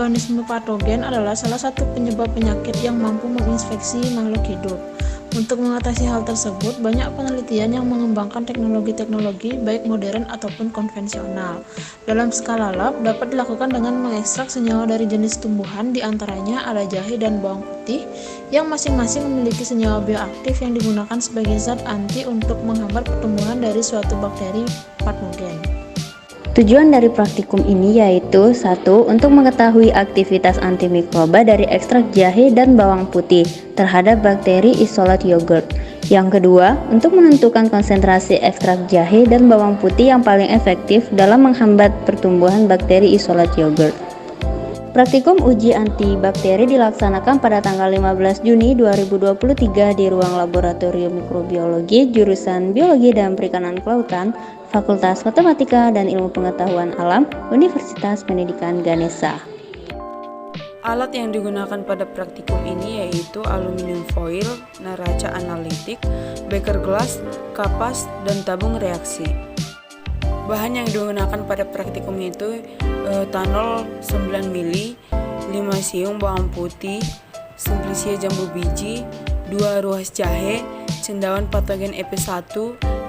mikroorganisme patogen adalah salah satu penyebab penyakit yang mampu menginfeksi makhluk hidup. Untuk mengatasi hal tersebut, banyak penelitian yang mengembangkan teknologi-teknologi baik modern ataupun konvensional. Dalam skala lab, dapat dilakukan dengan mengekstrak senyawa dari jenis tumbuhan, diantaranya ada jahe dan bawang putih, yang masing-masing memiliki senyawa bioaktif yang digunakan sebagai zat anti untuk menghambat pertumbuhan dari suatu bakteri patogen. Tujuan dari praktikum ini yaitu 1. Untuk mengetahui aktivitas antimikroba dari ekstrak jahe dan bawang putih terhadap bakteri isolat yogurt. Yang kedua, untuk menentukan konsentrasi ekstrak jahe dan bawang putih yang paling efektif dalam menghambat pertumbuhan bakteri isolat yogurt. Praktikum uji antibakteri dilaksanakan pada tanggal 15 Juni 2023 di ruang laboratorium mikrobiologi jurusan Biologi dan Perikanan Kelautan, Fakultas Matematika dan Ilmu Pengetahuan Alam, Universitas Pendidikan Ganesha. Alat yang digunakan pada praktikum ini yaitu aluminium foil, neraca analitik, beker gelas, kapas, dan tabung reaksi. Bahan yang digunakan pada praktikum itu tanol 9 ml, 5 siung bawang putih, simplicia jambu biji, 2 ruas jahe, cendawan patogen EP1,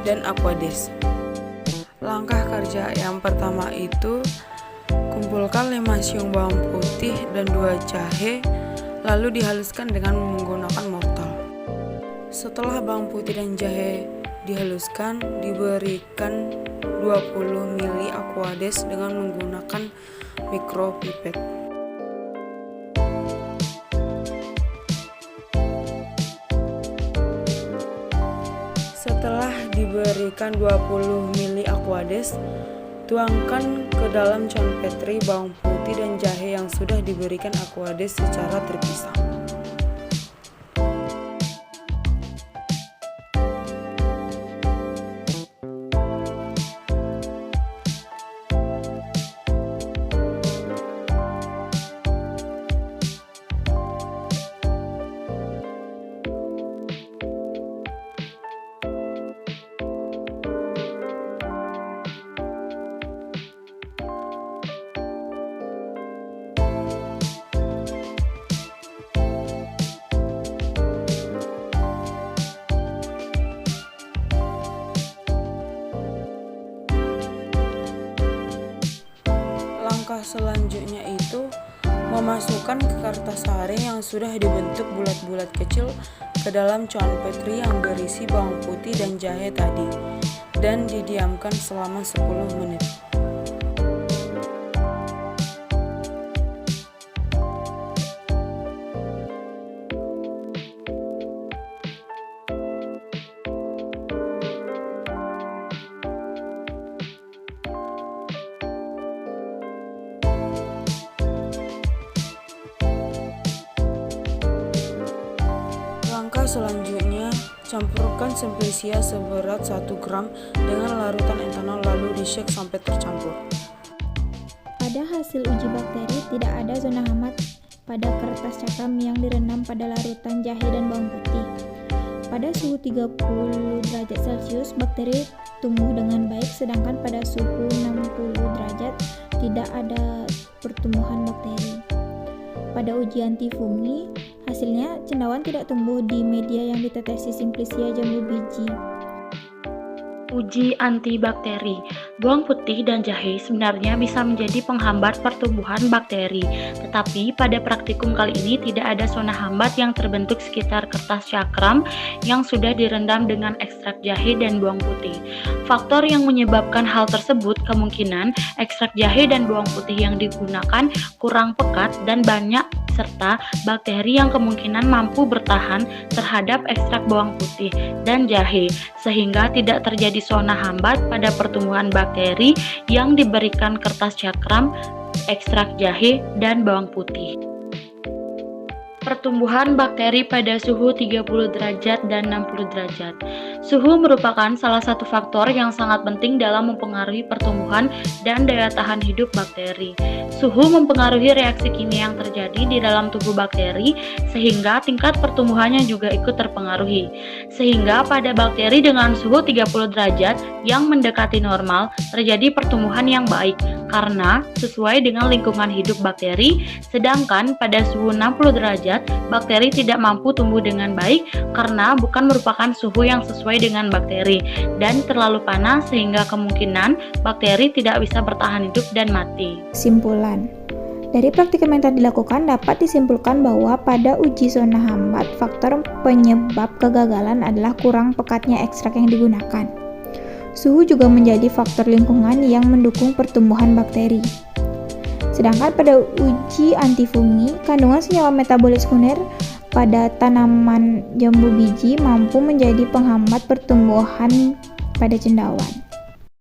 dan aquades. Langkah kerja yang pertama itu kumpulkan 5 siung bawang putih dan 2 jahe, lalu dihaluskan dengan menggunakan mortar. Setelah bawang putih dan jahe dihaluskan, diberikan 20 ml aquades dengan menggunakan mikropipet. Setelah diberikan 20 ml aquades, tuangkan ke dalam conpetri bawang putih dan jahe yang sudah diberikan aquades secara terpisah. Langkah selanjutnya itu memasukkan ke kertas saring yang sudah dibentuk bulat-bulat kecil ke dalam conpetri yang berisi bawang putih dan jahe tadi dan didiamkan selama 10 menit. Langkah selanjutnya, campurkan simplicia seberat 1 gram dengan larutan etanol lalu di-shake sampai tercampur. Pada hasil uji bakteri tidak ada zona hambat pada kertas cakram yang direndam pada larutan jahe dan bawang putih. Pada suhu 30 derajat Celcius, bakteri tumbuh dengan baik, sedangkan pada suhu 60 derajat tidak ada pertumbuhan bakteri. Pada uji antifungi, hasilnya cendawan tidak tumbuh di media yang ditetesi simplicia jambu biji. Uji antibakteri. Bawang putih dan jahe sebenarnya bisa menjadi penghambat pertumbuhan bakteri, tetapi pada praktikum kali ini tidak ada zona hambat yang terbentuk sekitar kertas cakram yang sudah direndam dengan ekstrak jahe dan bawang putih. Faktor yang menyebabkan hal tersebut kemungkinan ekstrak jahe dan bawang putih yang digunakan kurang pekat dan banyak serta bakteri yang kemungkinan mampu bertahan terhadap ekstrak bawang putih dan jahe sehingga tidak terjadi zona hambat pada pertumbuhan bakteri yang diberikan kertas cakram, ekstrak jahe, dan bawang putih. Pertumbuhan bakteri pada suhu 30 derajat dan 60 derajat. Suhu merupakan salah satu faktor yang sangat penting dalam mempengaruhi pertumbuhan dan daya tahan hidup bakteri. Suhu mempengaruhi reaksi kimia yang terjadi di dalam tubuh bakteri sehingga tingkat pertumbuhannya juga ikut terpengaruhi. Sehingga pada bakteri dengan suhu 30 derajat yang mendekati normal terjadi pertumbuhan yang baik karena sesuai dengan lingkungan hidup bakteri, sedangkan pada suhu 60 derajat bakteri tidak mampu tumbuh dengan baik karena bukan merupakan suhu yang sesuai dengan bakteri dan terlalu panas sehingga kemungkinan bakteri tidak bisa bertahan hidup dan mati. Kesimpulan. Dari praktikum yang tadi dilakukan dapat disimpulkan bahwa pada uji zona hambat faktor penyebab kegagalan adalah kurang pekatnya ekstrak yang digunakan. Suhu juga menjadi faktor lingkungan yang mendukung pertumbuhan bakteri. Sedangkan pada uji antifungi, kandungan senyawa metabolit sekunder pada tanaman jambu biji mampu menjadi penghambat pertumbuhan pada cendawan.